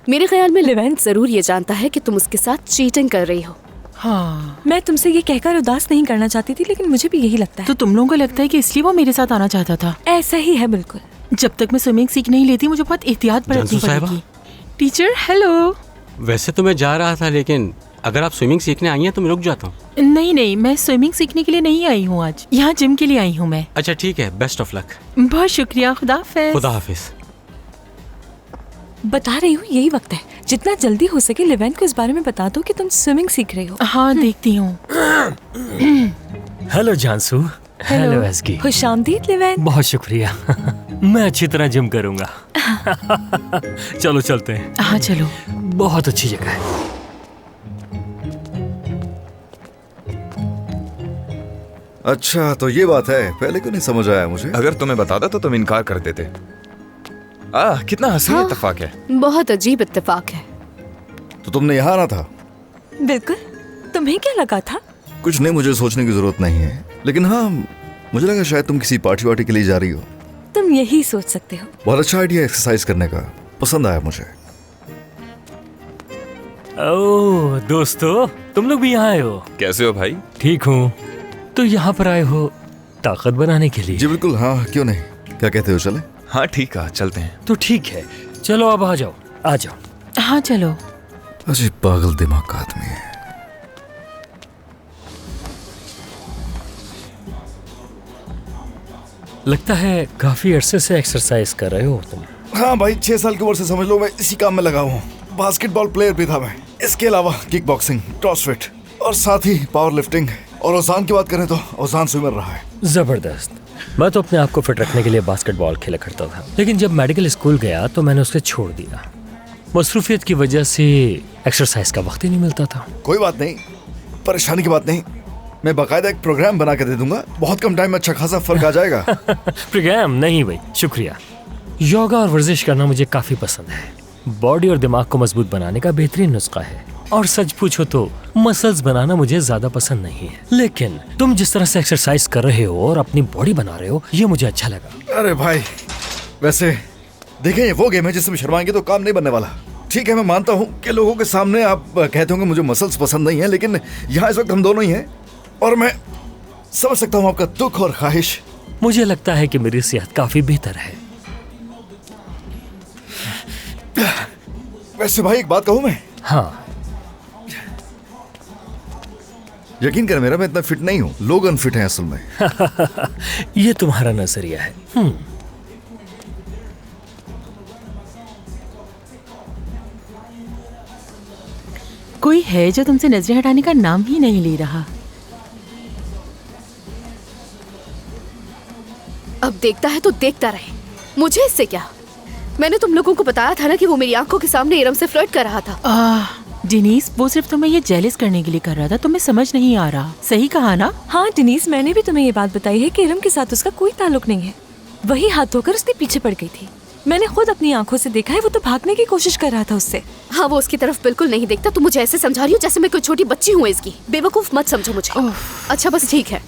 मेरे ख्याल में लेवेंट जरूर ये जानता है कि तुम उसके साथ चीटिंग कर रही हो। हाँ, मैं तुमसे ये कहकर उदास नहीं करना चाहती थी, लेकिन मुझे भी यही लगता है। तो तुम लोगों को लगता है कि इसलिए वो मेरे साथ आना चाहता था? ऐसा ही है बिल्कुल। जब तक मैं स्विमिंग सीख नहीं लेती मुझे बहुत एहतियात बरतनी पड़ेगी। Teacher hello. वैसे तो मैं जा रहा था, लेकिन अगर आप स्विमिंग सीखने आई हैं तो मैं रुक जाता हूँ। नहीं, मैं स्विमिंग सीखने के लिए नहीं आई हूँ, आज यहाँ जिम के लिए आई हूँ मैं। अच्छा ठीक है, बेस्ट ऑफ लक। बहुत शुक्रिया, खुदा हाफिज। खुदा हाफिज। बता रही हूँ यही वक्त है, जितना जल्दी हो सके लेवेंट को इस बारे में बता दो कि तुम स्विमिंग सीख रही हो। हाँ देखती हूँ। Hello Jansu. हेलो एस्की। खुशामदीद लेवेंट। बहुत शुक्रिया। मैं अच्छी तरह जिम करूंगा। चलो चलते हैं। हाँ चलो। बहुत अच्छी जगह है। अच्छा तो ये बात है, पहले क्यों नहीं समझ आया मुझे? अगर तुम्हें बताता तो तुम इनकार कर देते। कितना हसीन इत्तेफाक है। बहुत अजीब इत्तेफाक है। तो तुमने यहाँ आना था? बिल्कुल। तुम्हें क्या लगा था? कुछ नहीं, मुझे सोचने की जरूरत नहीं है, लेकिन हाँ मुझे लगा शायद तुम किसी पार्टी वार्टी के लिए जा रही हो। तुम यही सोच सकते हो। बहुत अच्छा आइडिया एक्सरसाइज करने का, पसंद आया मुझे। ओह दोस्तों, तुम लोग भी यहाँ आए हो? कैसे हो भाई? ठीक हूँ। तो यहाँ पर आए हो ताकत बनाने के लिए? जी बिल्कुल, हाँ क्यों नहीं, क्या कहते हो चले? हाँ ठीक है, चलते हैं। तो ठीक है, चलो अब आ जाओ, आ जाओ। हाँ चलो। अजीब पागल दिमाग का आदमी है। लगता है काफी अरसे से एक्सरसाइज कर रहे हो तुम। हाँ भाई, 6 साल की उम्र से समझ लो मैं इसी काम में लगा हूँ। बास्केटबॉल प्लेयर भी था मैं, इसके अलावा किक बॉक्सिंग, क्रॉसफिट और साथ ही पावर लिफ्टिंग। और ओजान की बात करें तो ओजान स्विमर रहा है। जबरदस्त। मैं तो अपने आप को फिट रखने के लिए बास्केटबॉल खेला करता था, लेकिन जब मेडिकल स्कूल गया तो मैंने उसे छोड़ दिया। मसरूफियत की वजह से एक्सरसाइज का वक्त ही नहीं मिलता था। कोई बात नहीं, परेशानी की बात नहीं, मैं बाकायदा एक प्रोग्राम बना के दे दूंगा। बहुत कम टाइम में अच्छा खासा फर्क आ जाएगा। प्रोग्राम नहीं भाई, शुक्रिया। योगा और वर्जिश करना मुझे काफी पसंद है। बॉडी और दिमाग को मजबूत बनाने का बेहतरीन नुस्खा है। और सच पूछो तो मसल्स बनाना मुझे ज्यादा पसंद नहीं है, लेकिन तुम जिस तरह से एक्सरसाइज कर रहे हो और अपनी बॉडी बना रहे हो, ये मुझे अच्छा लगा। अरे भाई, वैसे देखें ये वो गेम है जिसमें शर्माएंगे तो काम नहीं बनने वाला। ठीक है, मैं मानता हूँ कि लोगों के सामने आप कहते होंगे मुझे मसल्स पसंद नहीं है, लेकिन यहाँ इस वक्त हम दोनों ही हैं और मैं समझ सकता हूँ आपका दुख और ख्वाहिश। मुझे लगता है कि मेरी सेहत काफी बेहतर है। वैसे भाई एक बात कहूँ मैं? हाँ। यकीन कर मेरा, मैं इतना फिट नहीं हूँ, लोग अनफिट हैं असल में। ये तुम्हारा नजरिया है। कोई है जो तुमसे नजरें हटाने का नाम ही नहीं ले रहा। अब देखता है तो देखता रहे, मुझे इससे क्या। मैंने तुम लोगों को बताया था ना कि वो मेरी आंखों के सामने इरम से फ्लर्ट कर रहा था। डिनीस, वो सिर्फ तुम्हें ये जेलस करने के लिए कर रहा था, तुम्हें समझ नहीं आ रहा। सही कहा ना? हाँ डिनीस, मैंने भी तुम्हें ये बात बताई है कि इरम के साथ उसका कोई ताल्लुक नहीं है। वही हाथ धोकर उसके पीछे पड़ गई थी। मैंने खुद अपनी आंखों से देखा है, वो तो भागने की कोशिश कर रहा था उससे। हाँ, वो उसकी तरफ बिल्कुल नहीं देखता। तुम मुझे ऐसे समझा रही हो जैसे मैं कोई छोटी बच्ची हूँ इसकी। बेवकूफ मत समझो मुझे। अच्छा बस ठीक है,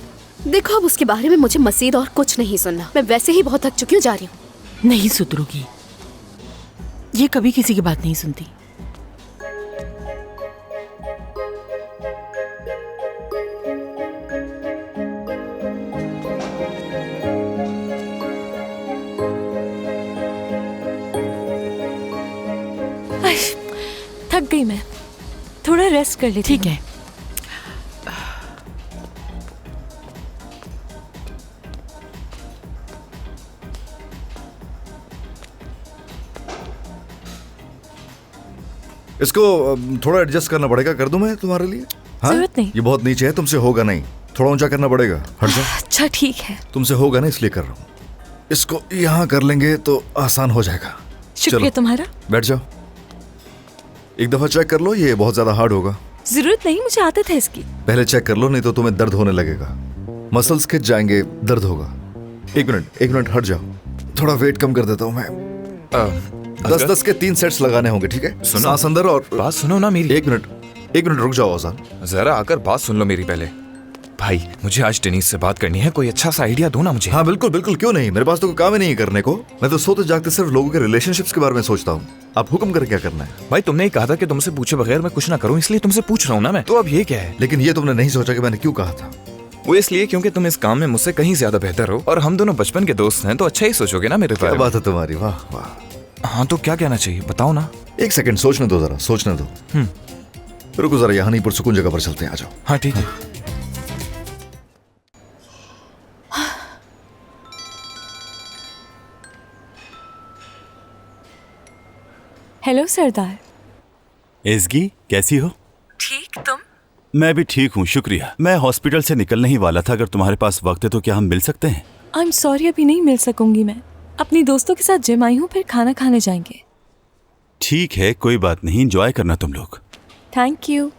देखो अब उसके बारे में मुझे मजीद और कुछ नहीं सुनना। मैं वैसे ही बहुत थक चुकी हूँ, जा रही हूँ। नहीं सुधरोगी, ये कभी किसी की बात नहीं सुनती। थक गई मैं, थोड़ा रेस्ट कर लेती। ठीक है। इसको थोड़ा एडजस्ट करना पड़ेगा, कर दूं मैं तुम्हारे लिए? हाँ? जरूरत नहीं। ये बहुत नीचे है, तुमसे होगा नहीं, थोड़ा ऊंचा करना पड़ेगा। हट जाओ। अच्छा ठीक है। तुमसे होगा ना इसलिए कर रहा हूँ। इसको यहाँ कर लेंगे तो आसान हो जाएगा। शुक्रिया तुम्हारा। बैठ जाओ, एक दफा चेक कर लो, ये बहुत ज्यादा हार्ड होगा। जरूरत नहीं, मुझे आदत है इसकी। पहले चेक कर लो, नहीं तो तुम्हें दर्द होने लगेगा, मसल्स खिंच जाएंगे, दर्द होगा। एक मिनट हट जाओ, थोड़ा वेट कम कर देता हूँ मैं। 10-10 के 3 सेट्स लगाने होंगे, ठीक है? सांस अंदर और बात सुनो ना मेरी। एक मिनट रुक जाओ ओजान। जरा आकर बात सुन लो मेरी पहले। भाई मुझे आज डेनिस से बात करनी है, कोई अच्छा सा आइडिया दो ना मुझे। हाँ बिल्कुल बिल्कुल, क्यों नहीं, मेरे पास तो कोई काम ही नहीं है करने को। मैं तो सोते जागते सिर्फ लोगों के रिलेशनशिप्स के बारे में सोचता हूँ। आप हुक्म करें, क्या करना है? भाई तुमने ही कहा था कि तुमसे पूछे बगैर मैं कुछ ना करूँ, इसलिए तुमसे पूछ रहा हूँ ना मैं। तो अब ये क्या है? लेकिन ये तुमने नहीं सोचा कि मैंने क्यों कहा था? वो इसलिए क्योंकि तुम इस काम में मुझसे कहीं ज्यादा बेहतर हो और हम दोनों बचपन के दोस्त हैं, तो अच्छा ही सोचोगे ना मेरे क्या बारे बात है तुम्हारी, वाह वाह। में। हाँ तो क्या कहना चाहिए बताओ ना। एक सेकंड सोचने दो, जरा सोचने दो। रुको जरा, यहाँ नहीं पुरसुकून जगह पर चलते हैं, आ जाओ। हाँ ठीक है। हेलो सरदार। एज़गी कैसी हो? ठीक, तुम? मैं भी ठीक हूँ, शुक्रिया। मैं हॉस्पिटल से निकलने ही वाला था, अगर तुम्हारे पास वक्त है तो क्या हम मिल सकते हैं? आई एम सॉरी, अभी नहीं मिल सकूंगी। मैं अपनी दोस्तों के साथ जिम आई हूँ, फिर खाना खाने जाएंगे। ठीक है, कोई बात नहीं, एंजॉय करना तुम लोग। Thank you.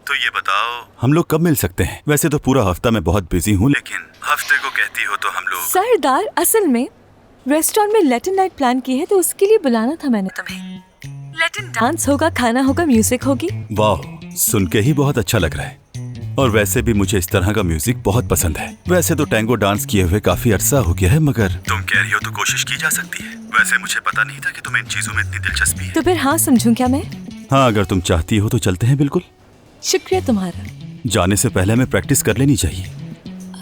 तो ये बताओ हम लोग कब मिल सकते हैं? वैसे तो पूरा हफ्ता मैं बहुत बिजी हूँ, लेकिन हफ्ते को कहती हो तो हम लोग। सरदार, असल में रेस्टोरेंट में लैटिन नाइट प्लान की है, तो उसके लिए बुलाना था मैंने तुम्हें। लैटिन डांस होगा, खाना होगा, म्यूजिक होगी। वाह, सुन के ही बहुत अच्छा लग रहा है। और वैसे भी मुझे इस तरह का म्यूजिक बहुत पसंद है। वैसे तो टैंगो डांस किए हुए काफी अरसा हो गया है, मगर तुम कह रही हो तो कोशिश की जा सकती है। वैसे मुझे पता नहीं था कि तुम्हें इन चीजों में इतनी दिलचस्पी है। तो फिर हाँ समझूं क्या मैं? हाँ, अगर तुम चाहती हो तो चलते हैं। बिल्कुल। शुक्रिया तुम्हारा। जाने से पहले हमें प्रैक्टिस कर लेनी चाहिए।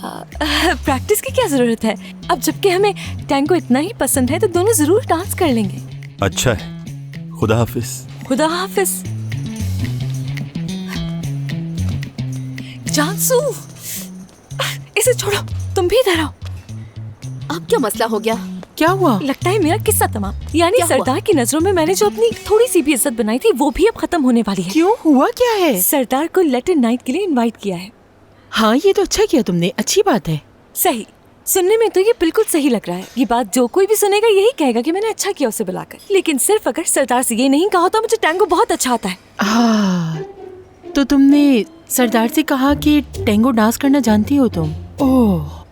प्रैक्टिस की क्या जरूरत है? अब जबकि हमें टैंगो इतना ही पसंद है तो दोनों जरूर डांस कर लेंगे। अच्छा है, खुदा हाफिज। खुदा हाफिज। जानसू, इसे छोड़ो, तुम भी इधर आओ। अब क्या मसला हो गया? क्या हुआ? लगता है मेरा किस्सा तमाम। यानी क्या हुआ? सरदार की नजरों में मैंने जो अपनी थोड़ी सी भी इज्जत बनाई थी, वो भी अब खत्म होने वाली है। क्यों, हुआ क्या है? सरदार को लैटिन नाइट के लिए इनवाइट किया है। हाँ, ये तो अच्छा किया तुमने, अच्छी बात है। सही, सुनने में तो ये बिल्कुल सही लग रहा है। ये बात जो कोई भी सुनेगा यही कहेगा कि मैंने अच्छा किया उसे बुलाकर। लेकिन सिर्फ अगर सरदार से ये नहीं कहा होता मुझे टैंगो बहुत अच्छा आता है। हाँ, तो तुमने सरदार से कहा कि टैंगो डांस करना जानती हो तुम? ओह,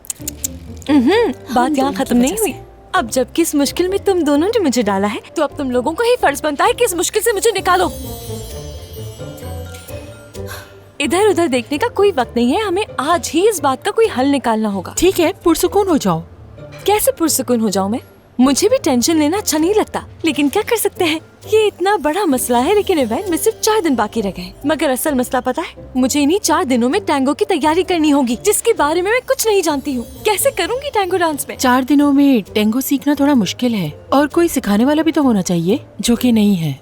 बात यहाँ खत्म नहीं हुई। अब जबकि इस मुश्किल में तुम दोनों ने मुझे डाला है, तो अब तुम लोगों को ही फर्ज बनता है कि इस मुश्किल से मुझे निकालो। इधर उधर देखने का कोई वक्त नहीं है, हमें आज ही इस बात का कोई हल निकालना होगा। ठीक है, पुरसुकून हो जाओ। कैसे पुरसुकून हो जाऊं मैं? मुझे भी टेंशन लेना अच्छा नहीं लगता, लेकिन क्या कर सकते हैं? ये इतना बड़ा मसला है, लेकिन इवेंट में सिर्फ 4 दिन बाकी रह गए। मगर असल मसला पता है, मुझे इन्हीं 4 दिनों में टैंगो की तैयारी करनी होगी, जिसके बारे में मैं कुछ नहीं जानती हूँ। कैसे करूँगी टैंगो डांस में? 4 दिनों में टैंगो सीखना थोड़ा मुश्किल है, और कोई सिखाने वाला भी तो होना चाहिए, जो कि नहीं है।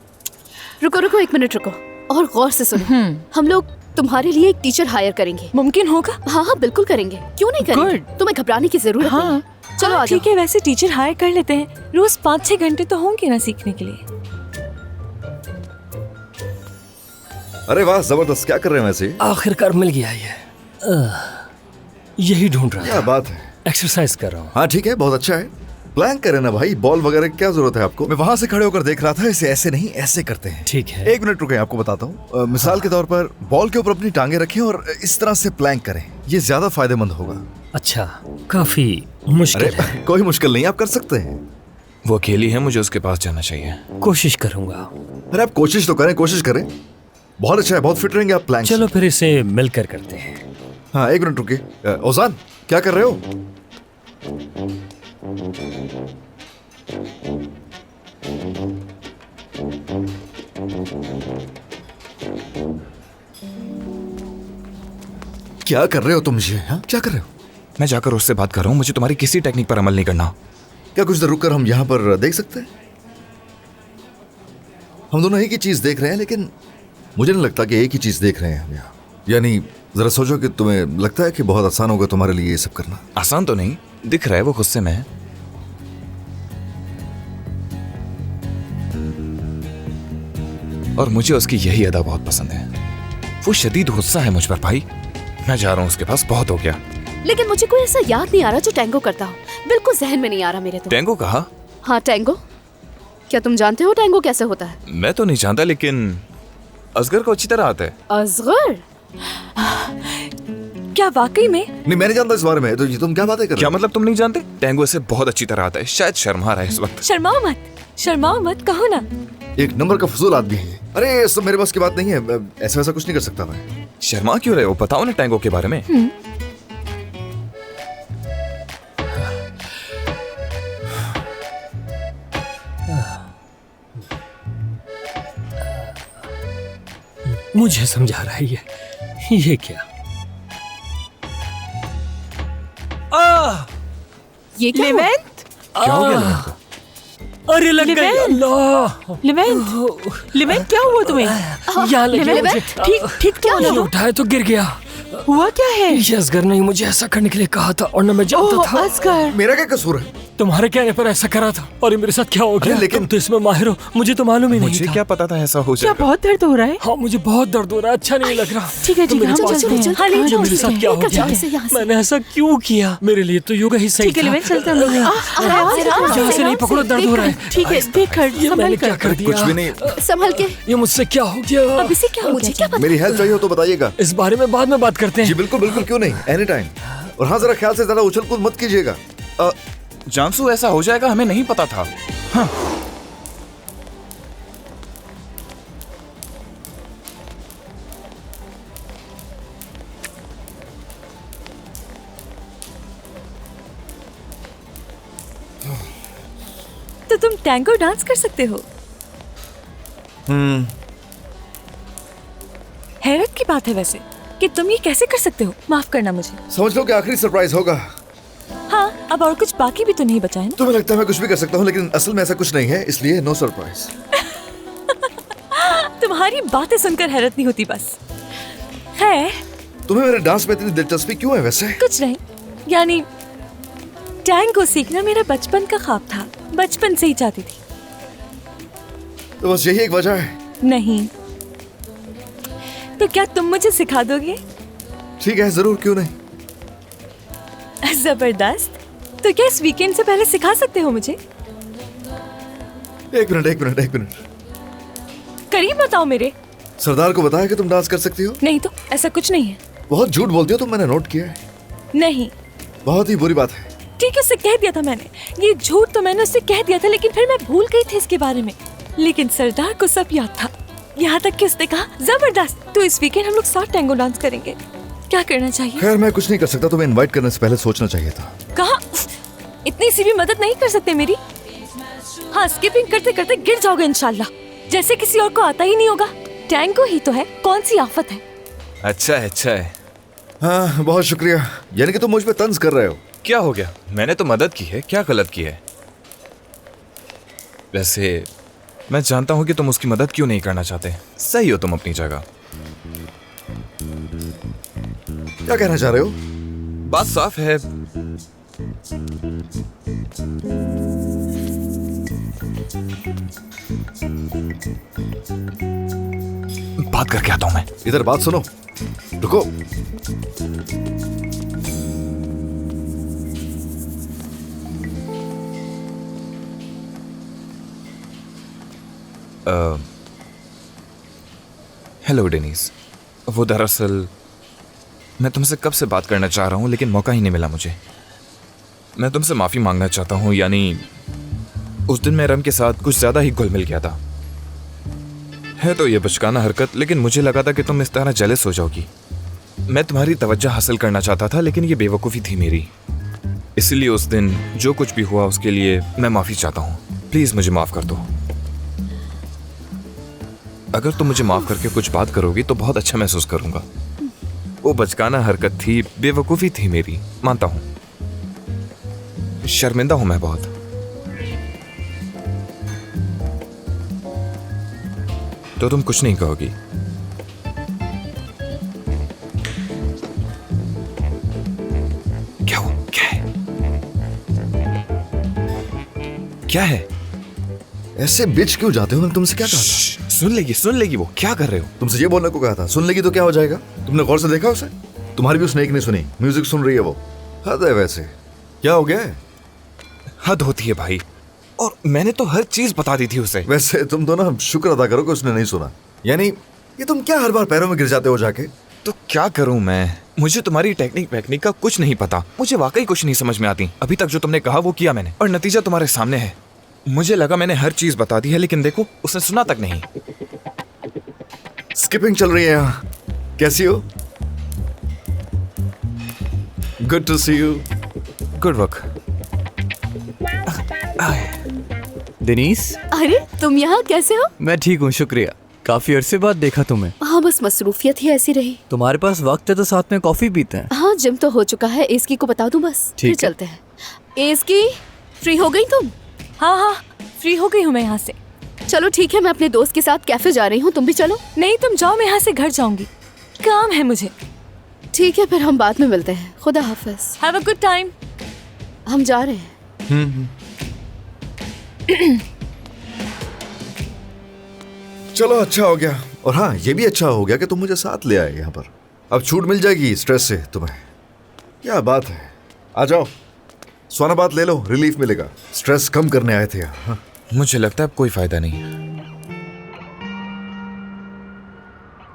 रुको रुको, 1 मिनट रुको और गौर से सुनो। हम लोग तुम्हारे लिए एक टीचर हायर करेंगे। मुमकिन होगा? हाँ हाँ बिल्कुल करेंगे, क्यों नहीं करेंगे? तुम्हें घबराने की जरूरत हाँ। नहीं। चलो आ जाओ। ठीक है, वैसे टीचर हायर कर लेते हैं। रोज 5-6 घंटे तो होंगे ना सीखने के लिए। अरे वाह, जबरदस्त। क्या कर रहे हैं वैसे? आखिरकार मिल गया ये। यही ढूंढ रहा क्या था। बात है। एक्सरसाइज कर रहा हूँ। हाँ ठीक है, बहुत अच्छा है। प्लान करें ना भाई, बॉल वगैरह की क्या जरूरत है आपको? मैं वहां से खड़े होकर देख रहा था, इसे ऐसे नहीं ऐसे करते हैं। ठीक है। 1 मिनट रुके, आपको बताता हूँ। मिसाल के तौर पर बॉल के ऊपर अपनी टांगे रखें और इस तरह से प्लैंक करें, ये ज्यादा फायदेमंद होगा। अच्छा, काफी मुश्किल अरे है। कोई मुश्किल नहीं, आप कर सकते हैं। वो अकेली है, मुझे उसके पास जाना चाहिए। कोशिश करूंगा। अरे आप कोशिश तो करें, कोशिश करें। बहुत अच्छा है, बहुत फिट रहेंगे आप प्लैंक से। चलो फिर इसे मिलकर करते हैं। हाँ 1 मिनट रुकिए। ओजान, क्या कर रहे हो? क्या कर रहे हो तुम ये? हाँ क्या कर रहे हो? मैं जाकर उससे बात कर रहा हूँ, मुझे तुम्हारी किसी टेक्निक पर अमल नहीं करना। क्या कुछ देर रुककर हम यहाँ पर देख सकते हैं? हम दोनों एक ही चीज देख रहे हैं, लेकिन मुझे नहीं लगता कि एक ही चीज देख रहे हैं हम यहाँ। यानी जरा सोचो कि तुम्हें लगता है कि बहुत आसान होगा तुम्हारे लिए ये सब करना? आसान तो नहीं दिख रहा है, वो गुस्से में है। और मुझे उसकी यही अदा बहुत पसंद है। वो शदीद गुस्सा है मुझ पर भाई। मैं जा रहा हूँ उसके पास, बहुत हो गया। लेकिन मुझे कोई ऐसा याद नहीं आ रहा जो टैंगो करता हो। बिल्कुल जहन में नहीं आ रहा मेरे तो। टैंगो कहा? हाँ टैंगो। क्या तुम जानते हो टैंगो कैसे होता है? मैं तो नहीं जानता, लेकिन असगर को अच्छी तरह आता है। असगर? क्या वाकई में? नहीं, मैं नहीं जानता इस बारे में। तो ये तुम क्या बातें कर रहे क्या हो? मतलब तुम नहीं जानते? टैंगो इसे बहुत अच्छी तरह आता है। शायद शर्मा रहा है इस वक्त। शर्माओ मत, शर्माओ मत, कहो ना। एक नंबर का फजूल आदमी है। अरे ये सब मेरे बस की बात नहीं है, ऐसा वैसा कुछ नहीं कर सकता मैं। शर्मा क्यों रहे हो? बताओ ना टैंगो के बारे में। मुझे समझा रहा है ये क्या? ये क्या हुआ? लिवेंट, क्या हो गया लेवेंट को? अरे लग गई। लिवेंट! अल्लाह, लिवेंट, लिवेंट क्या हुआ तुम्हें? यहाँ लगी लिवेंट, मुझे। ठीक तो हो मैंने ना? उठाया तो गिर गया। हुआ क्या है? ये असगर ने मुझे ऐसा करने के लिए कहा था और न मैं जानता ओह था। असगर, मेरा क्या कसूर है? तुम्हारे कहने पर ऐसा करा था और ये मेरे साथ क्या हो गया? अरे लेकिन- तुम तो इसमें माहिर हो, मुझे तो मालूम ही नहीं मुझे था। क्या पता था ऐसा हो क्या जाएगा। बहुत दर्द हो रहा है? हाँ, मुझे बहुत दर्द हो रहा है, अच्छा नहीं लग रहा। ठीक है, तुम मेरे हम पास चलते चलो। हैं। हाँ, ले मुझे जाओ मेरे इसे। साथ क्या हो लेकर गया? जाओ इसे यहाँ से। मैंने ऐसा क्यों किया? मेरे लिए तो योगा ही सही ठीक है था। लिवेंट, चलते हम लोग। यहाँ से नहीं पकड़ो, दर्द हो रहा है। ठीक है, देख कर ये संभल मैंने क्या कर। कर दिया? कुछ भी नहीं। संभल के। ये मुझसे क्या हो गया? अब इसे क्या हो मुझे गया? क्या पता? मेरी हेल्प चाहिए हो तो बताइएगा। इस बारे में बाद में बात करते जी हैं। बिल्कुल बिल्कुल, क्यों नहीं, एनी टाइम। और हाँ, जरा ख्याल से ज्यादा उछल कूद मत कीजिएगा। जानसू ऐसा हो जाएगा हमें नहीं पता था। हाँ। तो तुम टैंगो डांस कर सकते हो? हैरत की बात है वैसे कि तुम ये कैसे कर सकते हो। माफ करना मुझे। समझ लो कि आखिरी सरप्राइज होगा। हाँ, अब और कुछ बाकी भी तो नहीं बचा है ना? तुम्हें लगता है मैं कुछ भी कर सकता हूँ, लेकिन असल में ऐसा कुछ नहीं है, इसलिए नो सरप्राइज। तुम्हारी बातें सुनकर हैरत नहीं होती बस। है तुम्हें मेरे डांस में इतनी दिलचस्पी क्यों है वैसे? कुछ नहीं, यानी टैंगो सीखना मेरा बचपन का ख्वाब था, बचपन से ही चाहती थी। तो बस यही एक वजह है। नहीं तो क्या तुम मुझे सिखा दोगे? ठीक है, जरूर, क्यों नहीं। जबरदस्त। तो क्या इस वीकेंड से पहले सिखा सकते हो मुझे? एक मिनट। करीब बताओ मेरे। सरदार को बताया कि तुम डांस कर सकती हो? नहीं तो ऐसा कुछ नहीं है। बहुत झूठ बोलती हो तुम, मैंने नोट किया है। नहीं बहुत ही बुरी बात है। ठीक है, उससे कह दिया था मैंने। ये झूठ तो मैंने उससे कह दिया था, लेकिन फिर मैं भूल गई थी इसके बारे में। लेकिन सरदार को सब याद था, यहाँ तक कि उसने कहा जबरदस्त, तो इस वीकेंड हम लोग साथ टैंगो डांस करेंगे। क्या करना चाहिए? खैर, मैं कुछ नहीं कर सकता, तुम्हें इनवाइट करने से पहले सोचना चाहिए था। कहा इतनी सी भी मदद नहीं कर सकते मेरी? हाँ, स्किपिंग करते करते गिर जाओगे इंशाल्लाह, जैसे किसी और को आता ही नहीं होगा। टैंगो ही तो है, कौन सी आफत है। अच्छा है। हाँ, बहुत शुक्रिया। यानी कि तुम मुझ पे तंज कर रहे हो। क्या हो गया? मैंने तो मदद की है, क्या गलत की है? वैसे मैं जानता हूँ कि तुम उसकी मदद क्यों नहीं करना चाहते। सही हो तुम अपनी जगह। क्या कहना चाह रहे हो? बात साफ है। बात करके आता हूं मैं। इधर बात सुनो, रुको। Hello Dennis. वो दरअसल मैं तुमसे कब से बात करना चाह रहा हूँ, लेकिन मौका ही नहीं मिला मुझे। मैं तुमसे माफ़ी मांगना चाहता हूँ, यानी उस दिन मैं रम के साथ कुछ ज़्यादा ही घुल मिल गया था। है तो ये बचकाना हरकत, लेकिन मुझे लगा था कि तुम इस तरह जेलस हो जाओगी। मैं तुम्हारी तवज्जो हासिल करना चाहता था, लेकिन ये बेवकूफ़ी थी मेरी। इसलिए उस दिन जो कुछ भी हुआ उसके लिए मैं माफ़ी चाहता हूँ। प्लीज़ मुझे माफ़ कर दो। अगर तुम मुझे माफ़ करके कुछ बात करोगी तो बहुत अच्छा महसूस करूँगा। वो बचकाना हरकत थी, बेवकूफ़ी थी मेरी, मानता हूँ। शर्मिंदा हूँ मैं बहुत। तो तुम कुछ नहीं कहोगी? क्या हुआ? क्या है? ऐसे बिच क्यों जाते हो? मैंने तुमसे क्या कहा था? सुन लेगी वो। क्या कर रहे हो? तुमसे ये बोलने को कहा था। सुन लेगी तो क्या हो जाएगा? तुमने गौर से देखा उसे? तुम्हारी भी उसने एक नहीं सुनी। म्यूजिक सुन रही है वो। हद है वैसे। क्या हो गया है? हद होती है भाई, और मैंने तो हर चीज बता दी थी उसे। वैसे तुम तो ना शुक्र अदा करो कि उसने नहीं सुना। यानी ये तुम क्या हर बार पैरों में गिर जाते हो जाके? तो क्या करूं मैं? मुझे तुम्हारी टेक्निक का कुछ नहीं पता। मुझे वाकई कुछ नहीं समझ में आती। अभी तक जो तुमने कहा वो किया मैंने, और नतीजा तुम्हारे सामने है। मुझे लगा मैंने हर चीज बता दी है, लेकिन देखो उसने सुना तक नहीं। स्किपिंग चल रही है यहाँ। कैसी हो? Good to see you. Good work. दिनीस, अरे तुम यहाँ कैसे हो? मैं ठीक हूँ, शुक्रिया। काफी अरसे बाद देखा तुम्हें। हाँ बस मसरूफियत ही ऐसी रही। तुम्हारे पास वक्त है तो साथ में कॉफी पीते हैं। हाँ जिम तो हो चुका है, एस्की को बता दूं बस, ठीक फिर है। चलते हैं। एस्की, फ्री हो गई तुम? हाँ हाँ, फ्री हो गई हूँ मैं यहाँ से। चलो ठीक है, मैं अपने दोस्त के साथ कैफे जा रही हूँ, तुम भी चलो। नहीं तुम जाओ, मैं यहाँ से घर जाऊंगी, काम है मुझे। ठीक है फिर हम बाद में मिलते हैं, खुदा हाफिज। Have a good time. हम जा रहे हैं। चलो अच्छा हो गया। और हाँ, ये भी अच्छा हो गया कि तुम मुझे साथ ले आए यहाँ पर। अब छूट मिल जाएगी स्ट्रेस से तुम्हें। क्या बात है, आ जाओ स्वाना बात ले लो, रिलीफ मिलेगा। स्ट्रेस कम करने आए थे यहाँ। मुझे लगता है अब कोई फायदा नहीं है।